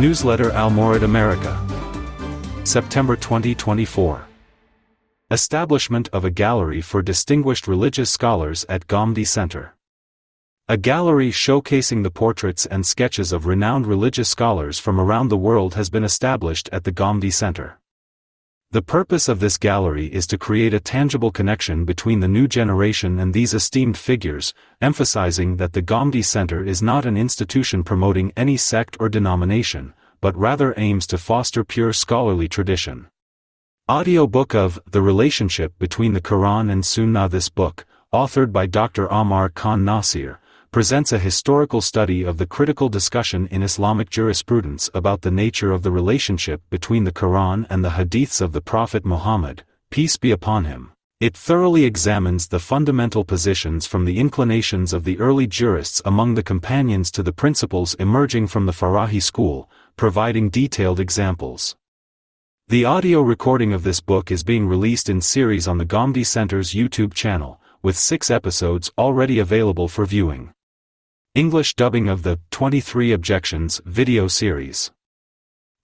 Newsletter Al-Mawrid America. September 2024. Establishment of a gallery for distinguished religious scholars at Ghamidi Center. A gallery showcasing the portraits and sketches of renowned religious scholars from around the world has been established at the Ghamidi Center. The purpose of this gallery is to create a tangible connection between the new generation and these esteemed figures, emphasizing that the Ghamidi Center is not an institution promoting any sect or denomination, but rather aims to foster pure scholarly tradition. Audiobook of The Relationship Between the Quran and Sunnah. This book, authored by Dr. Ammar Khan Nasir, presents a historical study of the critical discussion in Islamic jurisprudence about the nature of the relationship between the Quran and the Hadiths of the Prophet Muhammad, peace be upon him. It thoroughly examines the fundamental positions from the inclinations of the early jurists among the companions to the principles emerging from the Farahi school, providing detailed examples. The audio recording of this book is being released in series on the Ghamidi Center's YouTube channel, with 6 episodes already available for viewing. English dubbing of the 23 Objections Video Series.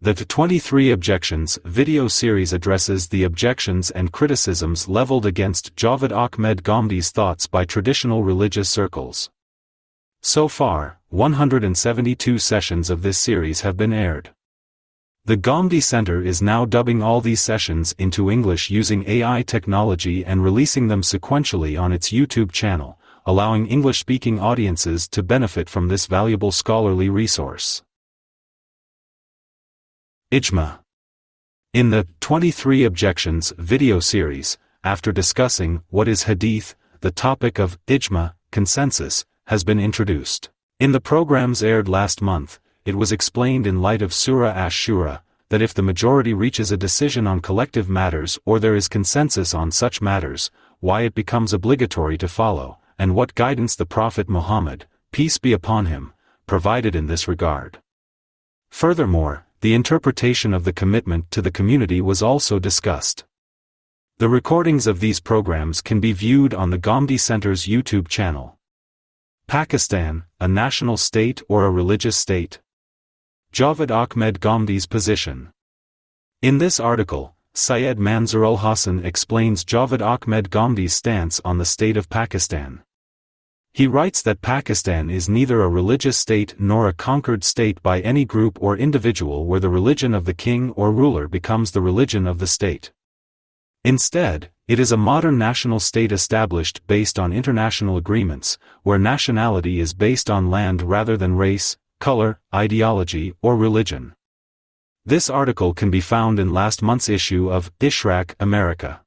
The 23 Objections Video Series addresses the objections and criticisms leveled against Javed Ahmed Ghamidi's thoughts by traditional religious circles. So far, 172 sessions of this series have been aired. The Ghamidi Center is now dubbing all these sessions into English using AI technology and releasing them sequentially on its YouTube channel, allowing English-speaking audiences to benefit from this valuable scholarly resource. Ijma. In the 23 Objections video series, after discussing what is Hadith, the topic of Ijma, consensus, has been introduced. In the programs aired last month, it was explained in light of Surah Ash-Shura, that if the majority reaches a decision on collective matters or there is consensus on such matters, why it becomes obligatory to follow, and what guidance the Prophet Muhammad, peace be upon him, provided in this regard. Furthermore, the interpretation of the commitment to the community was also discussed. The recordings of these programs can be viewed on the Ghamidi Center's YouTube channel. Pakistan, a national state or a religious state? Javed Ahmed Ghamidi's position. In this article, Syed Manzoor al-Hasan explains Javed Ahmed Ghamidi's stance on the state of Pakistan. He writes that Pakistan is neither a religious state nor a conquered state by any group or individual where the religion of the king or ruler becomes the religion of the state. Instead, it is a modern national state established based on international agreements, where nationality is based on land rather than race, color, ideology, or religion. This article can be found in last month's issue of Ishraq America.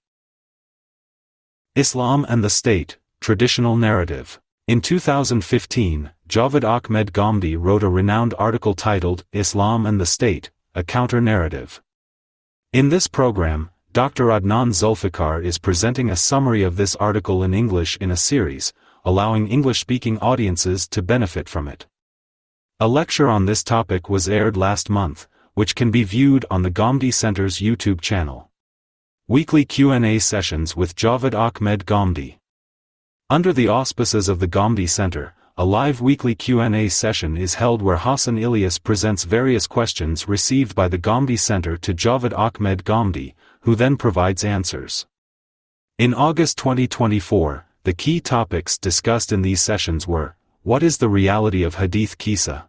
Islam and the State, Traditional Narrative. In 2015, Javed Ahmed Ghamidi wrote a renowned article titled Islam and the State, a Counter-Narrative. In this program, Dr. Adnan Zulfikar is presenting a summary of this article in English in a series, allowing English-speaking audiences to benefit from it. A lecture on this topic was aired last month, which can be viewed on the Ghamidi Center's YouTube channel. Weekly Q&A sessions with Javed Ahmed Ghamidi. Under the auspices of the Ghamidi Center, a live weekly Q&A session is held where Hassan Ilyas presents various questions received by the Ghamidi Center to Javed Ahmed Ghamidi, who then provides answers. In August 2024, the key topics discussed in these sessions were, what is the reality of Hadith Qissa?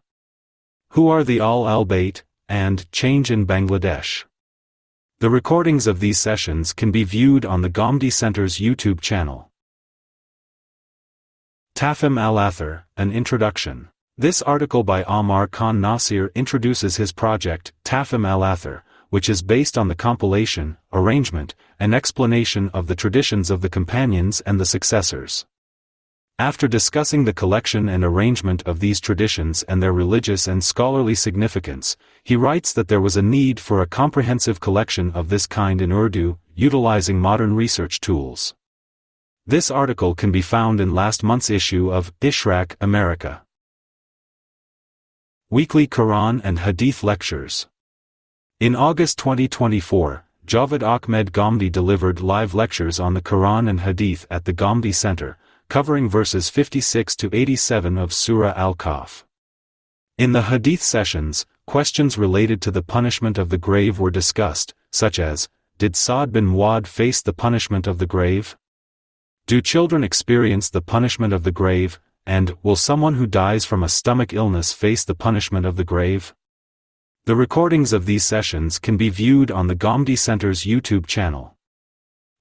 Who are the Al-Bayt, and change in Bangladesh? The recordings of these sessions can be viewed on the Ghamidi Center's YouTube channel. Taam Al-Alther, an introduction. This article by Ammar Khan Nasir introduces his project, Taam Al-Alther, which is based on the compilation, arrangement, and explanation of the traditions of the companions and the successors. After discussing the collection and arrangement of these traditions and their religious and scholarly significance, he writes that there was a need for a comprehensive collection of this kind in Urdu, utilizing modern research tools. This article can be found in last month's issue of Ishraq America. Weekly Quran and Hadith Lectures. In August 2024, Javed Ahmed Ghamidi delivered live lectures on the Quran and Hadith at the Ghamidi Center, covering verses 56 to 87 of Surah Al-Kahf. In the Hadith sessions, questions related to the punishment of the grave were discussed, such as, did Sa'd bin Mu'adh face the punishment of the grave? Do children experience the punishment of the grave, and will someone who dies from a stomach illness face the punishment of the grave? The recordings of these sessions can be viewed on the Ghamidi Center's YouTube channel.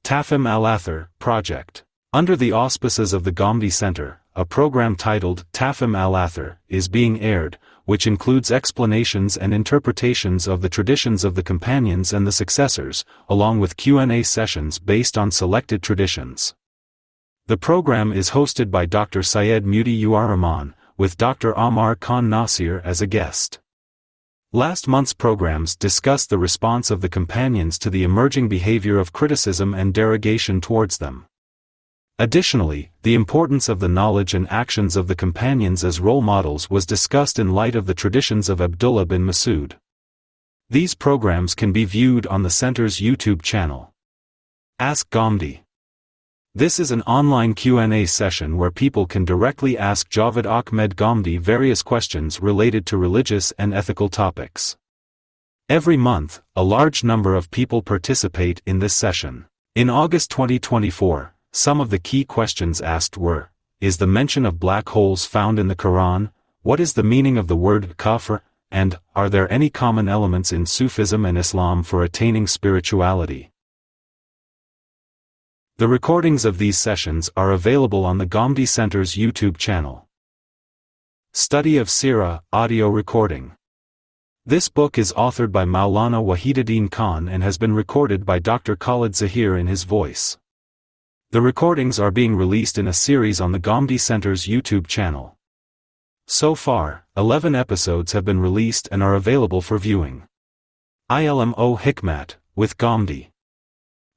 Tafhim al-Alther Project. Under the auspices of the Ghamidi Center, a program titled Tafhim al-Alther is being aired, which includes explanations and interpretations of the traditions of the companions and the successors, along with Q&A sessions based on selected traditions. The program is hosted by Dr. Syed Mudi Rahman, with Dr. Amar Khan Nasir as a guest. Last month's programs discussed the response of the companions to the emerging behavior of criticism and derogation towards them. Additionally, the importance of the knowledge and actions of the companions as role models was discussed in light of the traditions of Abdullah bin Masud. These programs can be viewed on the Center's YouTube channel. Ask Ghamidi. This is an online Q&A session where people can directly ask Javed Ahmed Ghamidi various questions related to religious and ethical topics. Every month, a large number of people participate in this session. In August 2024, some of the key questions asked were, is the mention of black holes found in the Quran? What is the meaning of the word kafir? And, are there any common elements in Sufism and Islam for attaining spirituality? The recordings of these sessions are available on the Ghamidi Center's YouTube channel. Study of Sirah, audio recording. This book is authored by Maulana Wahiduddin Khan and has been recorded by Dr. Khalid Zahir in his voice. The recordings are being released in a series on the Ghamidi Center's YouTube channel. So far, 11 episodes have been released and are available for viewing. Ilmo Hikmat, with Ghamidi.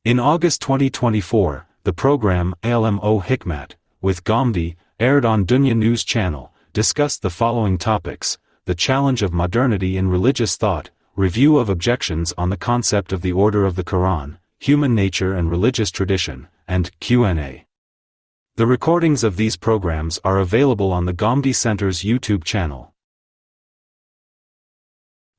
In August 2024, the program Ilmo Hikmat, with Ghamidi, aired on Dunya News Channel, discussed the following topics: the challenge of modernity in religious thought, review of objections on the concept of the order of the Quran, human nature and religious tradition, and Q&A. The recordings of these programs are available on the Ghamidi Center's YouTube channel.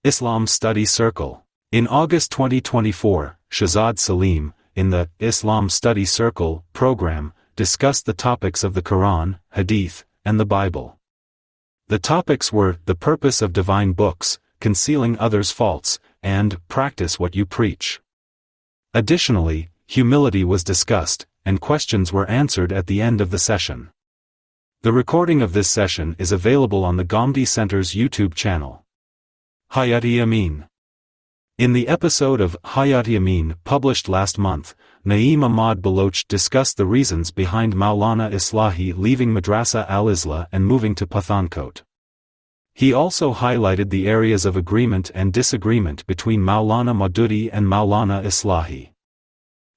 Islam Study Circle. In August 2024, Shazad Saleem, in the Islam Study Circle program, discussed the topics of the Quran, Hadith, and the Bible. The topics were the purpose of divine books, concealing others' faults, and practice what you preach. Additionally, humility was discussed, and questions were answered at the end of the session. The recording of this session is available on the Ghamidi Center's YouTube channel. Hayati Amin. In the episode of Hayati Amin published last month, Naeem Ahmad Baloch discussed the reasons behind Maulana Islahi leaving Madrasa al-Islah and moving to Pathankot. He also highlighted the areas of agreement and disagreement between Maulana Maududi and Maulana Islahi.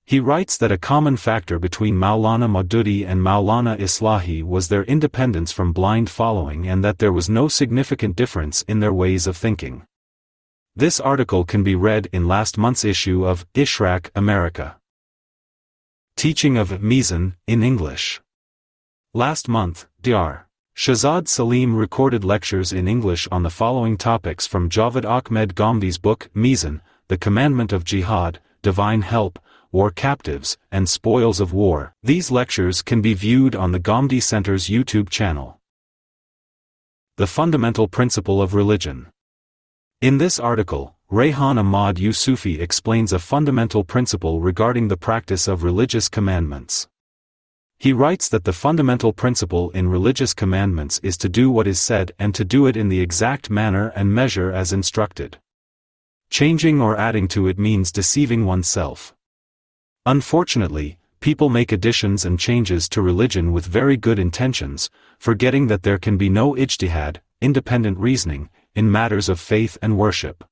He writes that a common factor between Maulana Maududi and Maulana Islahi was their independence from blind following and that there was no significant difference in their ways of thinking. This article can be read in last month's issue of Ishraq America. Teaching of Meezan, in English. Last month, Dr. Shazad Saleem recorded lectures in English on the following topics from Javed Ahmed Ghamidi's book Meezan, The Commandment of Jihad, Divine Help, War Captives, and Spoils of War. These lectures can be viewed on the Ghamidi Center's YouTube channel. The Fundamental Principle of Religion. In this article, Rayhan Ahmad Yusufi explains a fundamental principle regarding the practice of religious commandments. He writes that the fundamental principle in religious commandments is to do what is said and to do it in the exact manner and measure as instructed. Changing or adding to it means deceiving oneself. Unfortunately, people make additions and changes to religion with very good intentions, forgetting that there can be no ijtihad, independent reasoning, in matters of faith and worship.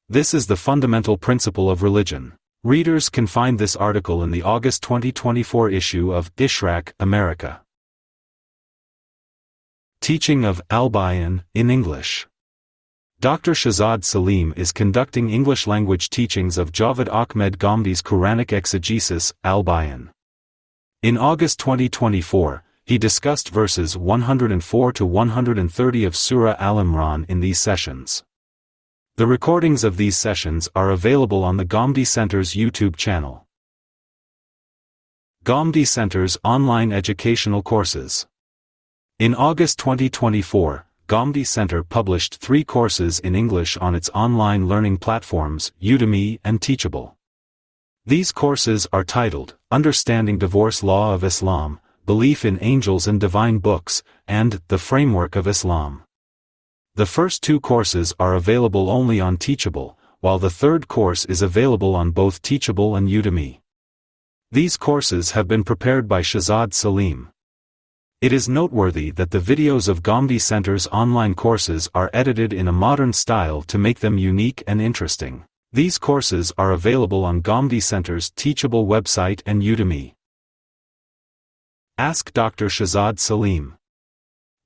This is the fundamental principle of religion. Readers can find this article in the August 2024 issue of Ishraq America. Teaching of Al-Bayan, in English. Dr. Shazad Saleem is conducting English-language teachings of Javed Ahmed Ghamidi's Quranic exegesis, Al-Bayan. In August 2024, he discussed verses 104 to 130 of Surah Al-Imran in these sessions. The recordings of these sessions are available on the Ghamidi Center's YouTube channel. Ghamidi Center's online educational courses. In August 2024, Ghamidi Center published 3 courses in English on its online learning platforms, Udemy and Teachable. These courses are titled, Understanding Divorce Law of Islam, Belief in Angels and Divine Books, and The Framework of Islam. The first 2 courses are available only on Teachable, while the third course is available on both Teachable and Udemy. These courses have been prepared by Shazad Saleem. It is noteworthy that the videos of Ghamidi Center's online courses are edited in a modern style to make them unique and interesting. These courses are available on Ghamidi Center's Teachable website and Udemy. Ask Dr. Shazad Saleem.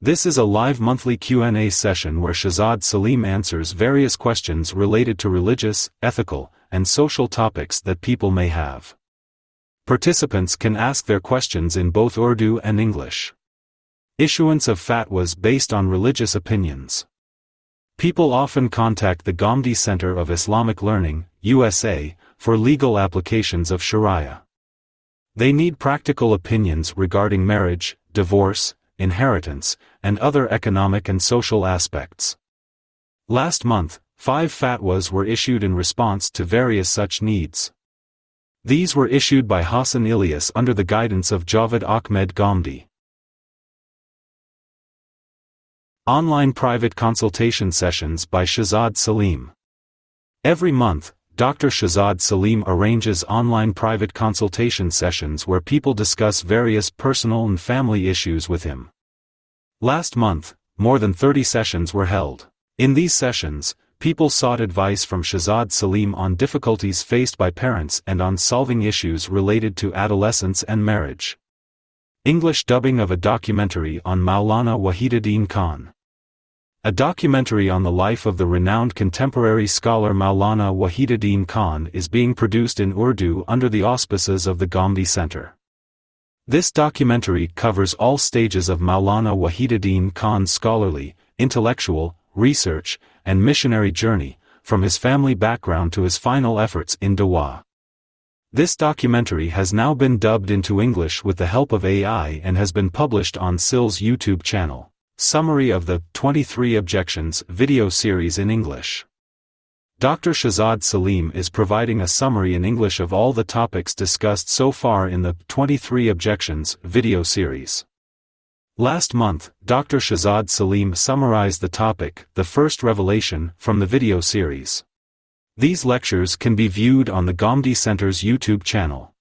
This is a live monthly Q&A session where Shazad Saleem answers various questions related to religious, ethical, and social topics that people may have. Participants can ask their questions in both Urdu and English. Issuance of fatwas based on religious opinions. People often contact the Ghamidi Center of Islamic Learning, USA, for legal applications of Sharia. They need practical opinions regarding marriage, divorce, inheritance, and other economic and social aspects. Last month, 5 fatwas were issued in response to various such needs. These were issued by Hassan Ilyas under the guidance of Javed Ahmed Ghamidi. Online private consultation sessions by Shazad Saleem. Every month, Dr. Shazad Saleem arranges online private consultation sessions where people discuss various personal and family issues with him. Last month, more than 30 sessions were held. In these sessions, people sought advice from Shazad Saleem on difficulties faced by parents and on solving issues related to adolescence and marriage. English dubbing of a documentary on Maulana Wahiduddin Khan. A documentary on the life of the renowned contemporary scholar Maulana Wahiduddin Khan is being produced in Urdu under the auspices of the Ghamidi Center. This documentary covers all stages of Maulana Wahiduddin Khan's scholarly, intellectual, research, and missionary journey, from his family background to his final efforts in Dawah. This documentary has now been dubbed into English with the help of AI and has been published on GCIL's YouTube channel. Summary of the 23 Objections Video Series in English. Dr. Shazad Saleem is providing a summary in English of all the topics discussed so far in the 23 Objections Video Series. Last month, Dr. Shazad Saleem summarized the topic, The First Revelation, from the video series. These lectures can be viewed on the Ghamidi Center's YouTube channel.